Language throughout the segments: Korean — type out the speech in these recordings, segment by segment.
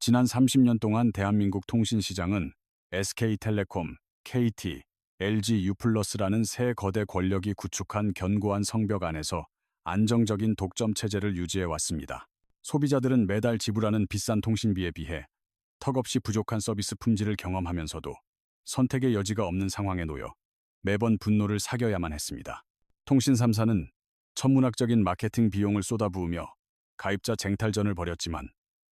지난 30년 동안 대한민국 통신시장은 SK텔레콤, KT, LG U+라는 세 거대 권력이 구축한 견고한 성벽 안에서 안정적인 독점 체제를 유지해 왔습니다. 소비자들은 매달 지불하는 비싼 통신비에 비해 턱없이 부족한 서비스 품질을 경험하면서도 선택의 여지가 없는 상황에 놓여 매번 분노를 사겨야만 했습니다. 통신 3사는 천문학적인 마케팅 비용을 쏟아부으며 가입자 쟁탈전을 벌였지만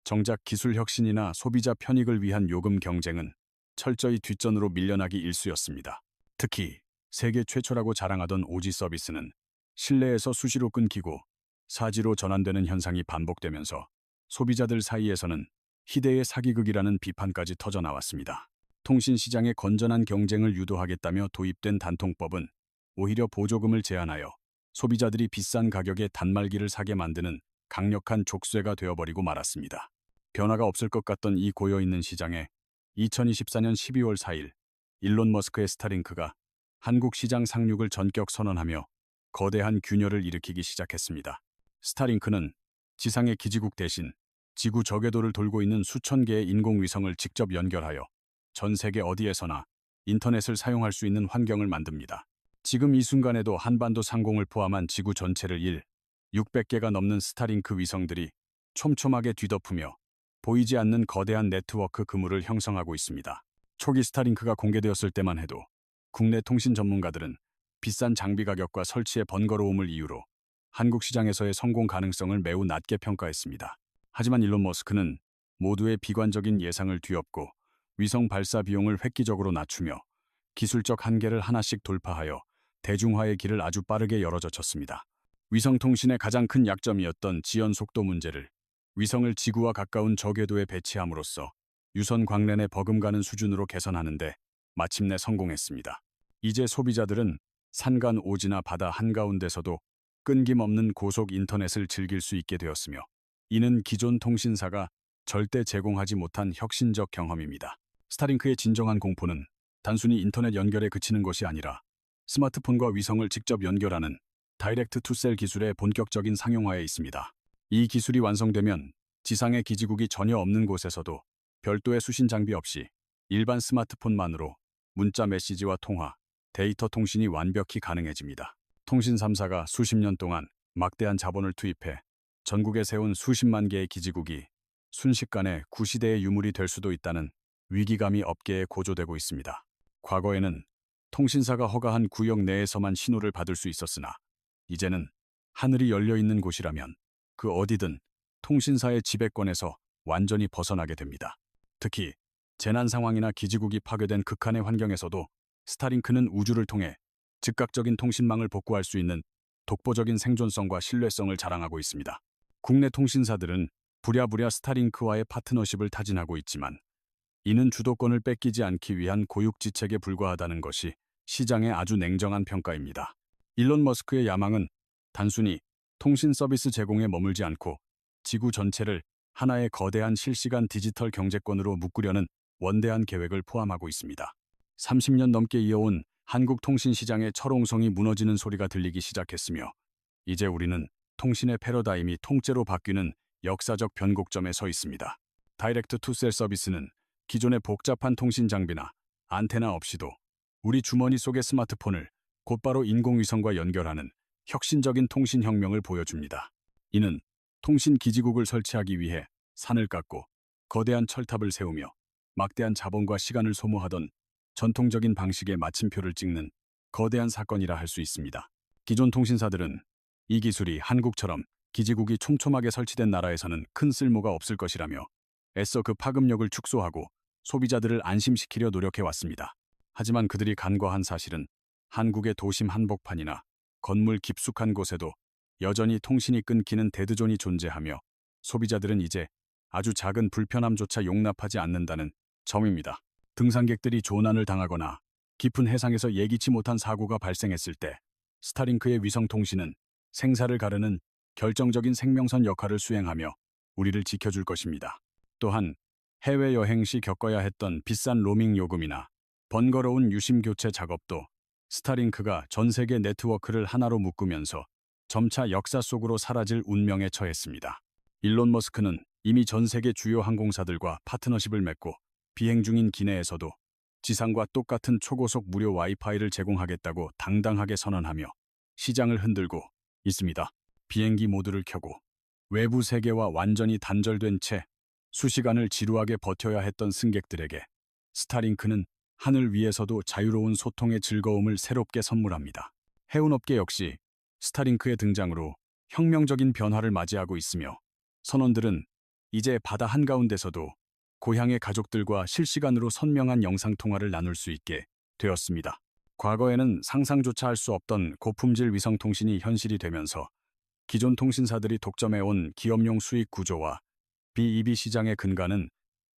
정작 기술 혁신이나 소비자 편익을 위한 요금 경쟁은 철저히 뒷전으로 밀려나기 일쑤였습니다. 특히 세계 최초라고 자랑하던 오지 서비스는 실내에서 수시로 끊기고 사지로 전환되는 현상이 반복되면서 소비자들 사이에서는 희대의 사기극이라는 비판까지 터져나왔습니다. 통신시장의 건전한 경쟁을 유도하겠다며 도입된 단통법은 오히려 보조금을 제한하여 소비자들이 비싼 가격에 단말기를 사게 만드는 강력한 족쇄가 되어버리고 말았습니다. 변화가 없을 것 같던 이 고여있는 시장에 2024년 12월 4일 일론 머스크의 스타링크가 한국 시장 상륙을 전격 선언하며 거대한 균열을 일으키기 시작했습니다. 스타링크는 지상의 기지국 대신 지구 저궤도를 돌고 있는 수천 개의 인공위성을 직접 연결하여 전 세계 어디에서나 인터넷을 사용할 수 있는 환경을 만듭니다. 지금 이 순간에도 한반도 상공을 포함한 지구 전체를 600개가 넘는 스타링크 위성들이 촘촘하게 뒤덮으며 보이지 않는 거대한 네트워크 그물을 형성하고 있습니다. 초기 스타링크가 공개되었을 때만 해도 국내 통신 전문가들은 비싼 장비 가격과 설치의 번거로움을 이유로 한국 시장에서의 성공 가능성을 매우 낮게 평가했습니다. 하지만 일론 머스크는 모두의 비관적인 예상을 뒤엎고 위성 발사 비용을 획기적으로 낮추며 기술적 한계를 하나씩 돌파하여 대중화의 길을 아주 빠르게 열어젖혔습니다. 위성 통신의 가장 큰 약점이었던 지연 속도 문제를 위성을 지구와 가까운 저궤도에 배치함으로써 유선 광랜에 버금가는 수준으로 개선하는데 마침내 성공했습니다. 이제 소비자들은 산간 오지나 바다 한가운데서도 끊김없는 고속 인터넷을 즐길 수 있게 되었으며 이는 기존 통신사가 절대 제공하지 못한 혁신적 경험입니다. 스타링크의 진정한 공포는 단순히 인터넷 연결에 그치는 것이 아니라 스마트폰과 위성을 직접 연결하는 다이렉트 투 셀 기술의 본격적인 상용화에 있습니다. 이 기술이 완성되면 지상의 기지국이 전혀 없는 곳에서도 별도의 수신 장비 없이 일반 스마트폰만으로 문자 메시지와 통화, 데이터 통신이 완벽히 가능해집니다. 통신 3사가 수십 년 동안 막대한 자본을 투입해 전국에 세운 수십만 개의 기지국이 순식간에 구시대의 유물이 될 수도 있다는 위기감이 업계에 고조되고 있습니다. 과거에는 통신사가 허가한 구역 내에서만 신호를 받을 수 있었으나 이제는 하늘이 열려있는 곳이라면 그 어디든 통신사의 지배권에서 완전히 벗어나게 됩니다. 특히 재난 상황이나 기지국이 파괴된 극한의 환경에서도 스타링크는 우주를 통해 즉각적인 통신망을 복구할 수 있는 독보적인 생존성과 신뢰성을 자랑하고 있습니다. 국내 통신사들은 부랴부랴 스타링크와의 파트너십을 타진하고 있지만 이는 주도권을 뺏기지 않기 위한 고육지책에 불과하다는 것이 시장의 아주 냉정한 평가입니다. 일론 머스크의 야망은 단순히 통신 서비스 제공에 머물지 않고 지구 전체를 하나의 거대한 실시간 디지털 경제권으로 묶으려는 원대한 계획을 포함하고 있습니다. 30년 넘게 이어온 한국 통신 시장의 철옹성이 무너지는 소리가 들리기 시작했으며 이제 우리는 통신의 패러다임이 통째로 바뀌는 역사적 변곡점에 서 있습니다. 다이렉트 투 셀 서비스는 기존의 복잡한 통신 장비나 안테나 없이도 우리 주머니 속의 스마트폰을 곧바로 인공위성과 연결하는 혁신적인 통신혁명을 보여줍니다. 이는 통신 기지국을 설치하기 위해 산을 깎고 거대한 철탑을 세우며 막대한 자본과 시간을 소모하던 전통적인 방식의 마침표를 찍는 거대한 사건이라 할 수 있습니다. 기존 통신사들은 이 기술이 한국처럼 기지국이 촘촘하게 설치된 나라에서는 큰 쓸모가 없을 것이라며 애써 그 파급력을 축소하고 소비자들을 안심시키려 노력해왔습니다. 하지만 그들이 간과한 사실은 한국의 도심 한복판이나 건물 깊숙한 곳에도 여전히 통신이 끊기는 데드존이 존재하며 소비자들은 이제 아주 작은 불편함조차 용납하지 않는다는 점입니다. 등산객들이 조난을 당하거나 깊은 해상에서 예기치 못한 사고가 발생했을 때 스타링크의 위성통신은 생사를 가르는 결정적인 생명선 역할을 수행하며 우리를 지켜줄 것입니다. 또한 해외여행 시 겪어야 했던 비싼 로밍 요금이나 번거로운 유심 교체 작업도 스타링크가 전 세계 네트워크를 하나로 묶으면서 점차 역사 속으로 사라질 운명에 처했습니다. 일론 머스크는 이미 전 세계 주요 항공사들과 파트너십을 맺고 비행 중인 기내에서도 지상과 똑같은 초고속 무료 와이파이를 제공하겠다고 당당하게 선언하며 시장을 흔들고 있습니다. 비행기 모드를 켜고 외부 세계와 완전히 단절된 채 수시간을 지루하게 버텨야 했던 승객들에게 스타링크는 하늘 위에서도 자유로운 소통의 즐거움을 새롭게 선물합니다. 해운업계 역시 스타링크의 등장으로 혁명적인 변화를 맞이하고 있으며 선원들은 이제 바다 한가운데서도 고향의 가족들과 실시간으로 선명한 영상통화를 나눌 수 있게 되었습니다. 과거에는 상상조차 할 수 없던 고품질 위성통신이 현실이 되면서 기존 통신사들이 독점해온 기업용 수익 구조와 BEB 시장의 근간은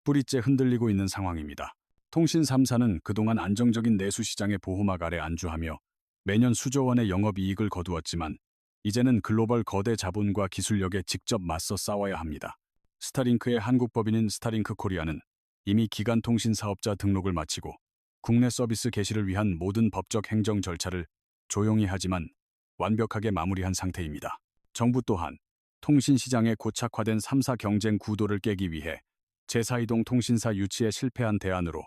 뿌리째 흔들리고 있는 상황입니다. 통신 3사는 그동안 안정적인 내수 시장의 보호막 아래 안주하며 매년 수조 원의 영업이익을 거두었지만 이제는 글로벌 거대 자본과 기술력에 직접 맞서 싸워야 합니다. 스타링크의 한국 법인인 스타링크 코리아는 이미 기간 통신 사업자 등록을 마치고 국내 서비스 개시를 위한 모든 법적 행정 절차를 조용히 하지만 완벽하게 마무리한 상태입니다. 정부 또한 통신 시장의 고착화된 3사 경쟁 구도를 깨기 위해 제4이동 통신사 유치에 실패한 대안으로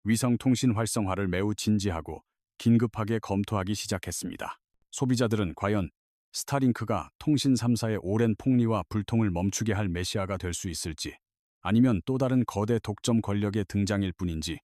위성 통신 활성화를 매우 진지하고 긴급하게 검토하기 시작했습니다. 소비자들은 과연 스타링크가 통신 3사의 오랜 폭리와 불통을 멈추게 할 메시아가 될 수 있을지 아니면 또 다른 거대 독점 권력의 등장일 뿐인지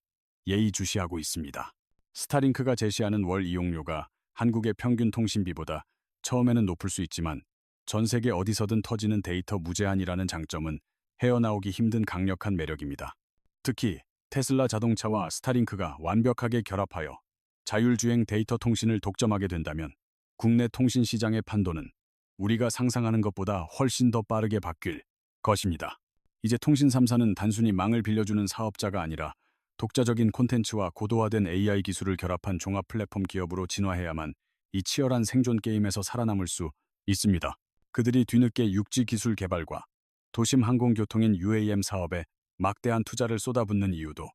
예의주시하고 있습니다. 스타링크가 제시하는 월 이용료가 한국의 평균 통신비보다 처음에는 높을 수 있지만 전 세계 어디서든 터지는 데이터 무제한이라는 장점은 헤어나오기 힘든 강력한 매력입니다. 특히 테슬라 자동차와 스타링크가 완벽하게 결합하여 자율주행 데이터 통신을 독점하게 된다면 국내 통신 시장의 판도는 우리가 상상하는 것보다 훨씬 더 빠르게 바뀔 것입니다. 이제 통신 3사는 단순히 망을 빌려주는 사업자가 아니라 독자적인 콘텐츠와 고도화된 AI 기술을 결합한 종합 플랫폼 기업으로 진화해야만 이 치열한 생존 게임에서 살아남을 수 있습니다. 그들이 뒤늦게 육지 기술 개발과 도심 항공교통인 UAM 사업에 막대한 투자를 쏟아붓는 이유도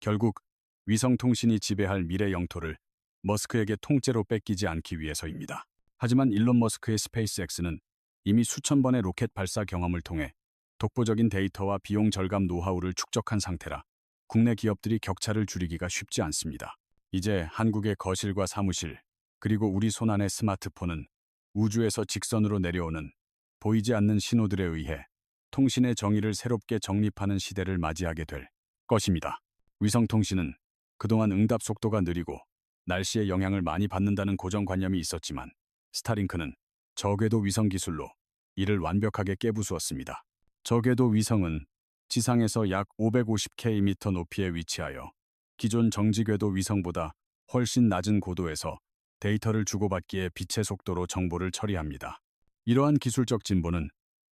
결국 위성통신이 지배할 미래 영토를 머스크에게 통째로 뺏기지 않기 위해서입니다. 하지만 일론 머스크의 스페이스X는 이미 수천 번의 로켓 발사 경험을 통해 독보적인 데이터와 비용 절감 노하우를 축적한 상태라 국내 기업들이 격차를 줄이기가 쉽지 않습니다. 이제 한국의 거실과 사무실, 그리고 우리 손안의 스마트폰은 우주에서 직선으로 내려오는 보이지 않는 신호들에 의해 통신의 정의를 새롭게 정립하는 시대를 맞이하게 될 것입니다. 위성통신은 그동안 응답 속도가 느리고 날씨의 영향을 많이 받는다는 고정관념이 있었지만 스타링크는 저궤도 위성 기술로 이를 완벽하게 깨부수었습니다. 저궤도 위성은 지상에서 약 550km 높이에 위치하여 기존 정지궤도 위성보다 훨씬 낮은 고도에서 데이터를 주고받기에 빛의 속도로 정보를 처리합니다. 이러한 기술적 진보는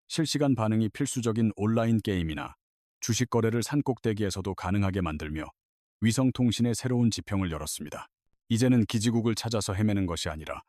실시간 반응이 필수적인 온라인 게임이나 주식 거래를 산꼭대기에서도 가능하게 만들며 위성통신의 새로운 지평을 열었습니다. 이제는 기지국을 찾아서 헤매는 것이 아니라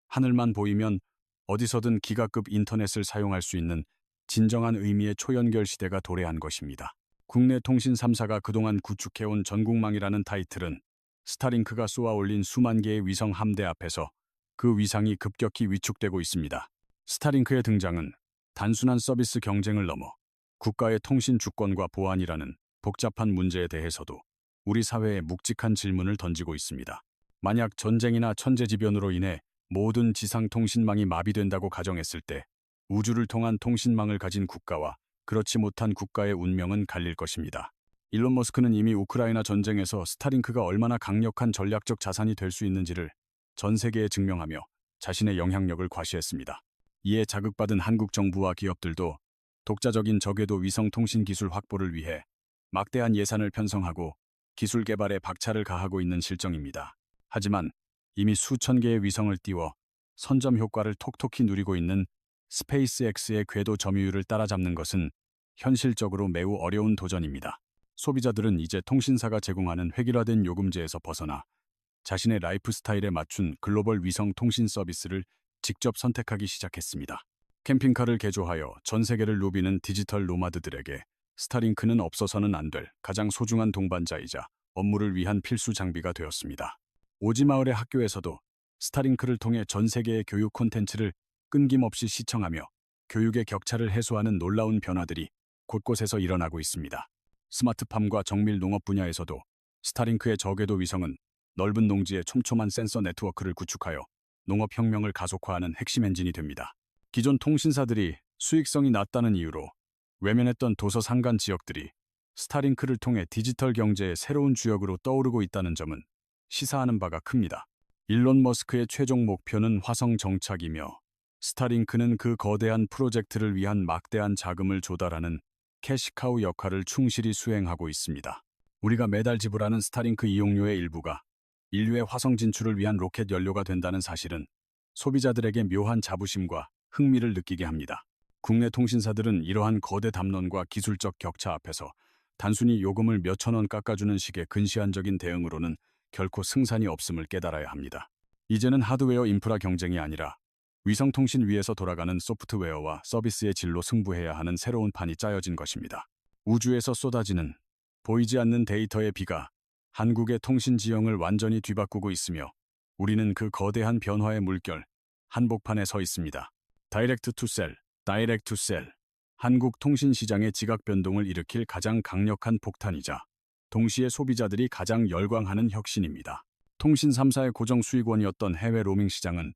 하늘만 보이면 어디서든 기가급 인터넷을 사용할 수 있는 진정한 의미의 초연결 시대가 도래한 것입니다. 국내 통신 3사가 그동안 구축해온 전국망이라는 타이틀은 스타링크가 쏘아올린 수만 개의 위성 함대 앞에서 그 위상이 급격히 위축되고 있습니다. 스타링크의 등장은 단순한 서비스 경쟁을 넘어 국가의 통신 주권과 보안이라는 복잡한 문제에 대해서도 우리 사회에 묵직한 질문을 던지고 있습니다. 만약 전쟁이나 천재지변으로 인해 모든 지상 통신망이 마비된다고 가정했을 때 우주를 통한 통신망을 가진 국가와 그렇지 못한 국가의 운명은 갈릴 것입니다. 일론 머스크는 이미 우크라이나 전쟁에서 스타링크가 얼마나 강력한 전략적 자산이 될 수 있는지를 전 세계에 증명하며 자신의 영향력을 과시했습니다. 이에 자극받은 한국 정부와 기업들도 독자적인 저궤도 위성 통신 기술 확보를 위해 막대한 예산을 편성하고 기술 개발에 박차를 가하고 있는 실정입니다. 하지만 이미 수천 개의 위성을 띄워 선점 효과를 톡톡히 누리고 있는 스페이스X의 궤도 점유율을 따라잡는 것은 현실적으로 매우 어려운 도전입니다. 소비자들은 이제 통신사가 제공하는 획일화된 요금제에서 벗어나 자신의 라이프 스타일에 맞춘 글로벌 위성 통신 서비스를 직접 선택하기 시작했습니다. 캠핑카를 개조하여 전 세계를 누비는 디지털 노마드들에게 스타링크는 없어서는 안 될 가장 소중한 동반자이자 업무를 위한 필수 장비가 되었습니다. 오지마을의 학교에서도 스타링크를 통해 전 세계의 교육 콘텐츠를 끊김없이 시청하며 교육의 격차를 해소하는 놀라운 변화들이 곳곳에서 일어나고 있습니다. 스마트팜과 정밀 농업 분야에서도 스타링크의 저궤도 위성은 넓은 농지에 촘촘한 센서 네트워크를 구축하여 농업혁명을 가속화하는 핵심 엔진이 됩니다. 기존 통신사들이 수익성이 낮다는 이유로 외면했던 도서 산간 지역들이 스타링크를 통해 디지털 경제의 새로운 주역으로 떠오르고 있다는 점은 시사하는 바가 큽니다. 일론 머스크의 최종 목표는 화성 정착이며 스타링크는 그 거대한 프로젝트를 위한 막대한 자금을 조달하는 캐시카우 역할을 충실히 수행하고 있습니다. 우리가 매달 지불하는 스타링크 이용료의 일부가 인류의 화성 진출을 위한 로켓 연료가 된다는 사실은 소비자들에게 묘한 자부심과 흥미를 느끼게 합니다. 국내 통신사들은 이러한 거대 담론과 기술적 격차 앞에서 단순히 요금을 몇천 원 깎아주는 식의 근시안적인 대응으로는 결코 승산이 없음을 깨달아야 합니다. 이제는 하드웨어 인프라 경쟁이 아니라 위성통신 위에서 돌아가는 소프트웨어와 서비스의 질로 승부해야 하는 새로운 판이 짜여진 것입니다. 우주에서 쏟아지는 보이지 않는 데이터의 비가 한국의 통신 지형을 완전히 뒤바꾸고 있으며 우리는 그 거대한 변화의 물결, 한복판에 서 있습니다. 다이렉트 투 셀, 다이렉트 투 셀. 한국 통신 시장의 지각 변동을 일으킬 가장 강력한 폭탄이자 동시에 소비자들이 가장 열광하는 혁신입니다. 통신 3사의 고정 수익원이었던 해외 로밍 시장은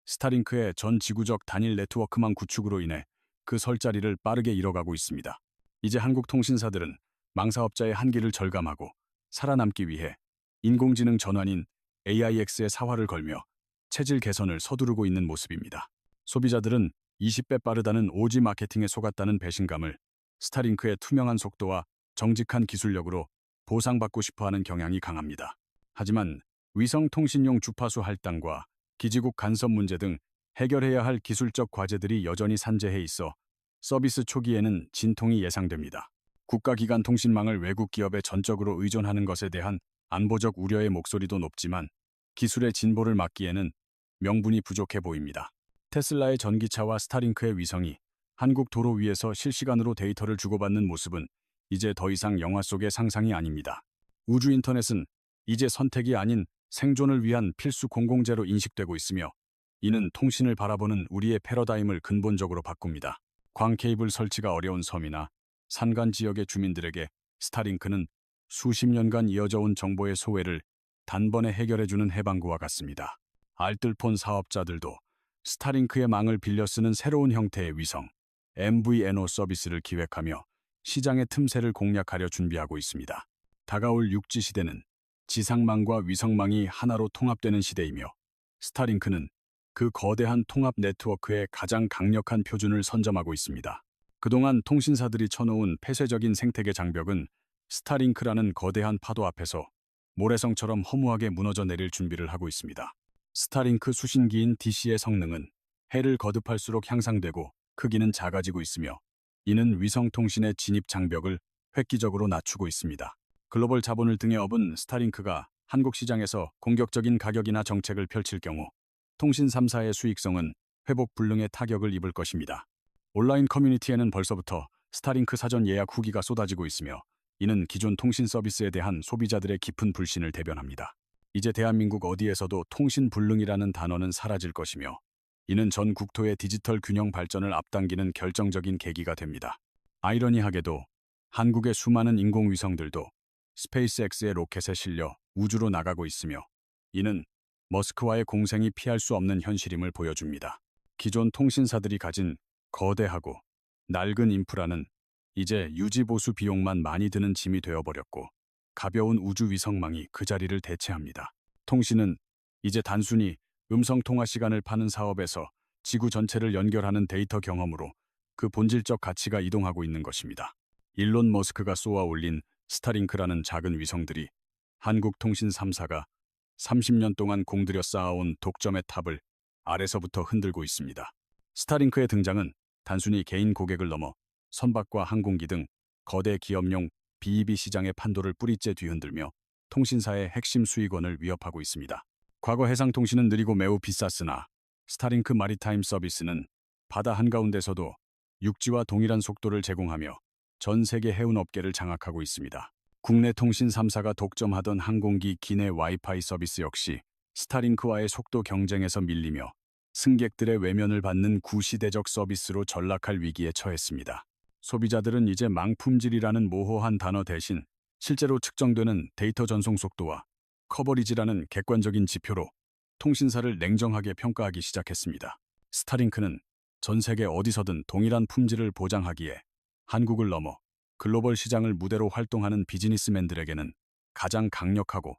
스타링크의 전 지구적 단일 네트워크망 구축으로 인해 그 설 자리를 빠르게 잃어가고 있습니다. 이제 한국 통신사들은 망사업자의 한계를 절감하고 살아남기 위해 인공지능 전환인 AIX의 사활을 걸며 체질 개선을 서두르고 있는 모습입니다. 소비자들은 20배 빠르다는 오지 마케팅에 속았다는 배신감을 스타링크의 투명한 속도와 정직한 기술력으로 보상받고 싶어하는 경향이 강합니다. 하지만 위성 통신용 주파수 할당과 기지국 간섭 문제 등 해결해야 할 기술적 과제들이 여전히 산재해 있어 서비스 초기에는 진통이 예상됩니다. 국가기관 통신망을 외국 기업에 전적으로 의존하는 것에 대한 안보적 우려의 목소리도 높지만 기술의 진보를 막기에는 명분이 부족해 보입니다. 테슬라의 전기차와 스타링크의 위성이 한국 도로 위에서 실시간으로 데이터를 주고받는 모습은 이제 더 이상 영화 속의 상상이 아닙니다. 우주 인터넷은 이제 선택이 아닌 생존을 위한 필수 공공재로 인식되고 있으며 이는 통신을 바라보는 우리의 패러다임을 근본적으로 바꿉니다. 광 케이블 설치가 어려운 섬이나 산간 지역의 주민들에게 스타링크는 수십 년간 이어져 온 정보의 소외를 단번에 해결해주는 해방구와 같습니다. 알뜰폰 사업자들도 스타링크의 망을 빌려 쓰는 새로운 형태의 위성, MVNO 서비스를 기획하며 시장의 틈새를 공략하려 준비하고 있습니다. 다가올 6G 시대는 지상망과 위성망이 하나로 통합되는 시대이며 스타링크는 그 거대한 통합 네트워크의 가장 강력한 표준을 선점하고 있습니다. 그동안 통신사들이 쳐놓은 폐쇄적인 생태계 장벽은 스타링크라는 거대한 파도 앞에서 모래성처럼 허무하게 무너져 내릴 준비를 하고 있습니다. 스타링크 수신기인 DC의 성능은 해를 거듭할수록 향상되고 크기는 작아지고 있으며 이는 위성통신의 진입 장벽을 획기적으로 낮추고 있습니다. 글로벌 자본을 등에 업은 스타링크가 한국 시장에서 공격적인 가격이나 정책을 펼칠 경우 통신 3사의 수익성은 회복 불능의 타격을 입을 것입니다. 온라인 커뮤니티에는 벌써부터 스타링크 사전 예약 후기가 쏟아지고 있으며 이는 기존 통신 서비스에 대한 소비자들의 깊은 불신을 대변합니다. 이제 대한민국 어디에서도 통신 불능이라는 단어는 사라질 것이며 이는 전 국토의 디지털 균형 발전을 앞당기는 결정적인 계기가 됩니다. 아이러니하게도 한국의 수많은 인공위성들도 스페이스X의 로켓에 실려 우주로 나가고 있으며 이는 머스크와의 공생이 피할 수 없는 현실임을 보여줍니다. 기존 통신사들이 가진 거대하고 낡은 인프라는 이제 유지보수 비용만 많이 드는 짐이 되어버렸고 가벼운 우주 위성망이 그 자리를 대체합니다. 통신은 이제 단순히 음성통화 시간을 파는 사업에서 지구 전체를 연결하는 데이터 경험으로 그 본질적 가치가 이동하고 있는 것입니다. 일론 머스크가 쏘아 올린 스타링크라는 작은 위성들이 한국 통신 3사가 30년 동안 공들여 쌓아온 독점의 탑을 아래서부터 흔들고 있습니다. 스타링크의 등장은 단순히 개인 고객을 넘어 선박과 항공기 등 거대 기업용 BEB 시장의 판도를 뿌리째 뒤흔들며 통신사의 핵심 수익원을 위협하고 있습니다. 과거 해상통신은 느리고 매우 비쌌으나 스타링크 마리타임 서비스는 바다 한가운데서도 육지와 동일한 속도를 제공하며 전 세계 해운 업계를 장악하고 있습니다. 국내 통신 3사가 독점하던 항공기 기내 와이파이 서비스 역시 스타링크와의 속도 경쟁에서 밀리며 승객들의 외면을 받는 구시대적 서비스로 전락할 위기에 처했습니다. 소비자들은 이제 망품질이라는 모호한 단어 대신 실제로 측정되는 데이터 전송 속도와 커버리지라는 객관적인 지표로 통신사를 냉정하게 평가하기 시작했습니다. 스타링크는 전 세계 어디서든 동일한 품질을 보장하기에 한국을 넘어 글로벌 시장을 무대로 활동하는 비즈니스맨들에게는 가장 강력하고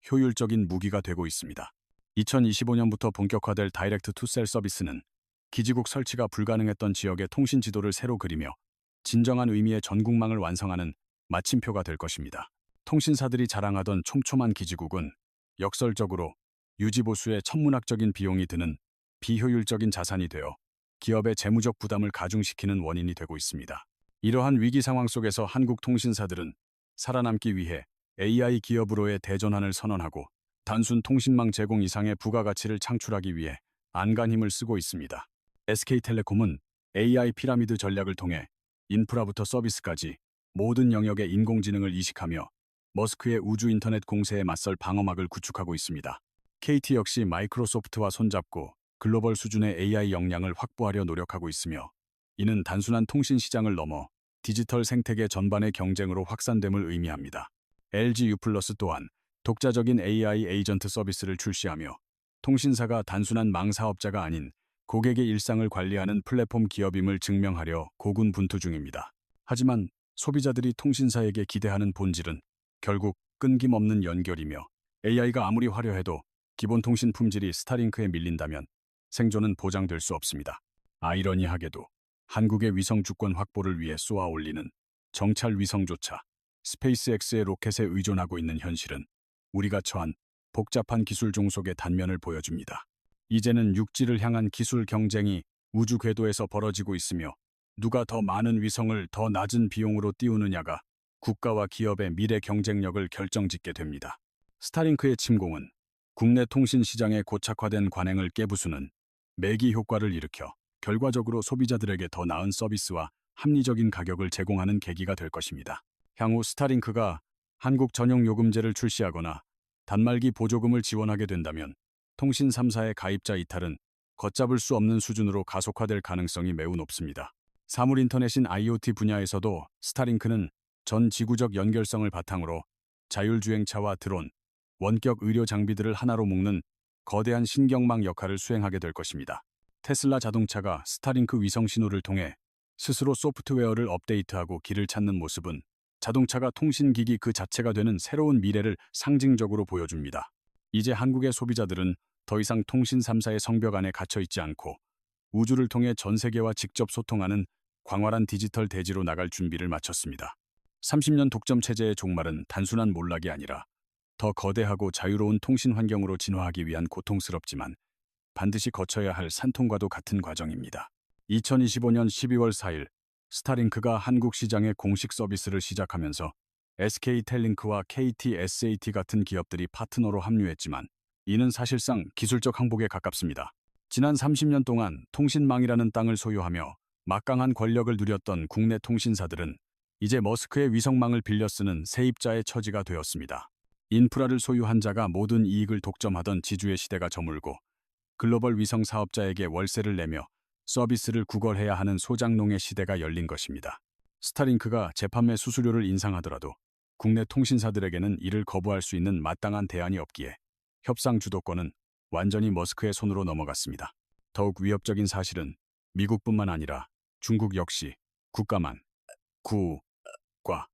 효율적인 무기가 되고 있습니다. 2025년부터 본격화될 다이렉트 투셀 서비스는 기지국 설치가 불가능했던 지역의 통신 지도를 새로 그리며 진정한 의미의 전국망을 완성하는 마침표가 될 것입니다. 통신사들이 자랑하던 촘촘한 기지국은 역설적으로 유지보수에 천문학적인 비용이 드는 비효율적인 자산이 되어 기업의 재무적 부담을 가중시키는 원인이 되고 있습니다. 이러한 위기 상황 속에서 한국 통신사들은 살아남기 위해 AI 기업으로의 대전환을 선언하고 단순 통신망 제공 이상의 부가가치를 창출하기 위해 안간 힘을 쓰고 있습니다. SK텔레콤은 AI 피라미드 전략을 통해 인프라부터 서비스까지 모든 영역에 인공지능을 이식하며 머스크의 우주 인터넷 공세에 맞설 방어막을 구축하고 있습니다. KT 역시 마이크로소프트와 손잡고 글로벌 수준의 AI 역량을 확보하려 노력하고 있으며 이는 단순한 통신 시장을 넘어 디지털 생태계 전반의 경쟁으로 확산됨을 의미합니다. LG U+ 또한 독자적인 AI 에이전트 서비스를 출시하며 통신사가 단순한 망 사업자가 아닌 고객의 일상을 관리하는 플랫폼 기업임을 증명하려 고군분투 중입니다. 하지만 소비자들이 통신사에게 기대하는 본질은 결국 끊김없는 연결이며 AI가 아무리 화려해도 기본 통신 품질이 스타링크에 밀린다면 생존은 보장될 수 없습니다. 아이러니하게도 한국의 위성 주권 확보를 위해 쏘아 올리는 정찰 위성조차 스페이스X의 로켓에 의존하고 있는 현실은 우리가 처한 복잡한 기술 종속의 단면을 보여줍니다. 이제는 육지를 향한 기술 경쟁이 우주 궤도에서 벌어지고 있으며 누가 더 많은 위성을 더 낮은 비용으로 띄우느냐가 국가와 기업의 미래 경쟁력을 결정짓게 됩니다. 스타링크의 침공은 국내 통신 시장의 고착화된 관행을 깨부수는 매기 효과를 일으켜 결과적으로 소비자들에게 더 나은 서비스와 합리적인 가격을 제공하는 계기가 될 것입니다. 향후 스타링크가 한국 전용 요금제를 출시하거나 단말기 보조금을 지원하게 된다면 통신 3사의 가입자 이탈은 걷잡을 수 없는 수준으로 가속화될 가능성이 매우 높습니다. 사물 인터넷인 IoT 분야에서도 스타링크는 전 지구적 연결성을 바탕으로 자율주행차와 드론, 원격 의료 장비들을 하나로 묶는 거대한 신경망 역할을 수행하게 될 것입니다. 테슬라 자동차가 스타링크 위성 신호를 통해 스스로 소프트웨어를 업데이트하고 길을 찾는 모습은 자동차가 통신기기 그 자체가 되는 새로운 미래를 상징적으로 보여줍니다. 이제 한국의 소비자들은 더 이상 통신 3사의 성벽 안에 갇혀있지 않고 우주를 통해 전 세계와 직접 소통하는 광활한 디지털 대지로 나갈 준비를 마쳤습니다. 30년 독점 체제의 종말은 단순한 몰락이 아니라 더 거대하고 자유로운 통신 환경으로 진화하기 위한 고통스럽지만 반드시 거쳐야 할 산통과도 같은 과정입니다. 2025년 12월 4일 스타링크가 한국 시장에 공식 서비스를 시작하면서 SK텔링크와 KT-SAT 같은 기업들이 파트너로 합류했지만 이는 사실상 기술적 항복에 가깝습니다. 지난 30년 동안 통신망이라는 땅을 소유하며 막강한 권력을 누렸던 국내 통신사들은 이제 머스크의 위성망을 빌려 쓰는 세입자의 처지가 되었습니다. 인프라를 소유한 자가 모든 이익을 독점하던 지주의 시대가 저물고 글로벌 위성 사업자에게 월세를 내며 서비스를 구걸해야 하는 소장농의 시대가 열린 것입니다. 스타링크가 재판매 수수료를 인상하더라도 국내 통신사들에게는 이를 거부할 수 있는 마땅한 대안이 없기에 협상 주도권은 완전히 머스크의 손으로 넘어갔습니다. 더욱 위협적인 사실은 미국뿐만 아니라 중국 역시 국가만 구과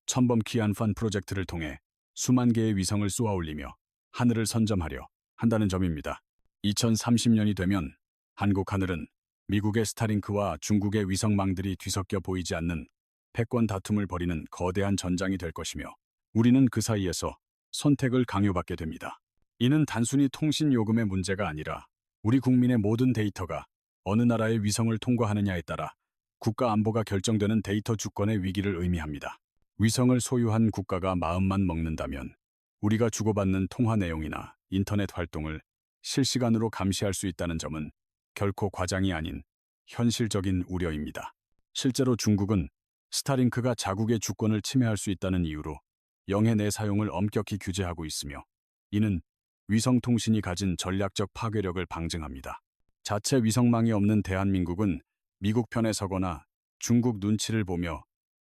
천범 키안판 프로젝트를 통해 수만 개의 위성을 쏘아 올리며 하늘을 선점하려 한다는 점입니다. 2030년이 되면 한국 하늘은 미국의 스타링크와 중국의 위성망들이 뒤섞여 보이지 않는 패권 다툼을 벌이는 거대한 전장이 될 것이며 우리는 그 사이에서 선택을 강요받게 됩니다. 이는 단순히 통신 요금의 문제가 아니라 우리 국민의 모든 데이터가 어느 나라의 위성을 통과하느냐에 따라 국가 안보가 결정되는 데이터 주권의 위기를 의미합니다. 위성을 소유한 국가가 마음만 먹는다면 우리가 주고받는 통화 내용이나 인터넷 활동을 실시간으로 감시할 수 있다는 점은 결코 과장이 아닌 현실적인 우려입니다. 실제로 중국은 스타링크가 자국의 주권을 침해할 수 있다는 이유로 영해 내 사용을 엄격히 규제하고 있으며 이는 위성통신이 가진 전략적 파괴력을 방증합니다. 자체 위성망이 없는 대한민국은 미국 편에 서거나 중국 눈치를 보며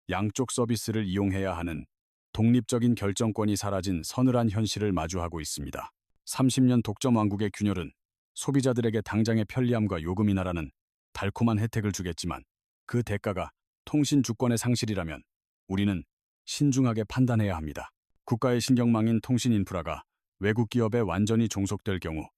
양쪽 서비스를 이용해야 하는 독립적인 결정권이 사라진 서늘한 현실을 마주하고 있습니다. 30년 독점 왕국의 균열은 소비자들에게 당장의 편리함과 요금 인하라는 달콤한 혜택을 주겠지만 그 대가가 통신 주권의 상실이라면 우리는 신중하게 판단해야 합니다. 국가의 신경망인 통신 인프라가 외국 기업에 완전히 종속될 경우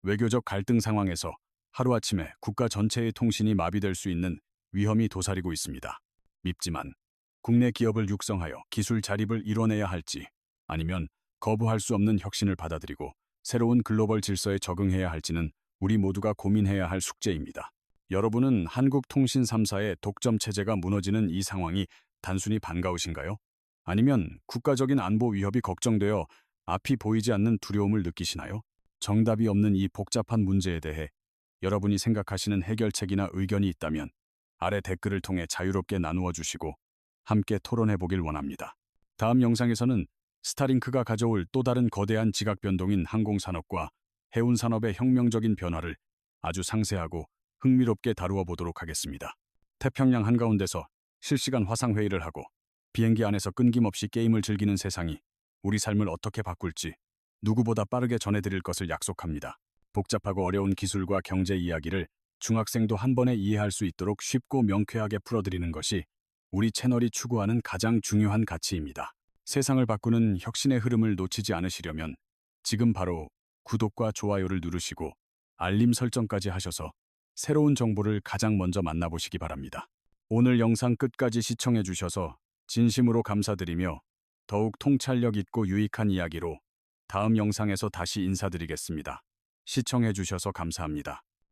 외교적 갈등 상황에서 하루아침에 국가 전체의 통신이 마비될 수 있는 위험이 도사리고 있습니다. 밉지만 국내 기업을 육성하여 기술 자립을 이뤄내야 할지 아니면 거부할 수 없는 혁신을 받아들이고 새로운 글로벌 질서에 적응해야 할지는 우리 모두가 고민해야 할 숙제입니다. 여러분은 한국통신 3사의 독점 체제가 무너지는 이 상황이 단순히 반가우신가요? 아니면 국가적인 안보 위협이 걱정되어 앞이 보이지 않는 두려움을 느끼시나요? 정답이 없는 이 복잡한 문제에 대해 여러분이 생각하시는 해결책이나 의견이 있다면 아래 댓글을 통해 자유롭게 나누어 주시고 함께 토론해 보길 원합니다. 다음 영상에서는 스타링크가 가져올 또 다른 거대한 지각 변동인 항공산업과 해운산업의 혁명적인 변화를 아주 상세하고 흥미롭게 다루어 보도록 하겠습니다. 태평양 한가운데서 실시간 화상회의를 하고 비행기 안에서 끊김없이 게임을 즐기는 세상이 우리 삶을 어떻게 바꿀지 누구보다 빠르게 전해드릴 것을 약속합니다. 복잡하고 어려운 기술과 경제 이야기를 중학생도 한 번에 이해할 수 있도록 쉽고 명쾌하게 풀어드리는 것이 우리 채널이 추구하는 가장 중요한 가치입니다. 세상을 바꾸는 혁신의 흐름을 놓치지 않으시려면 지금 바로 구독과 좋아요를 누르시고 알림 설정까지 하셔서 새로운 정보를 가장 먼저 만나보시기 바랍니다. 오늘 영상 끝까지 시청해 주셔서 진심으로 감사드리며 더욱 통찰력 있고 유익한 이야기로 다음 영상에서 다시 인사드리겠습니다. 시청해 주셔서 감사합니다.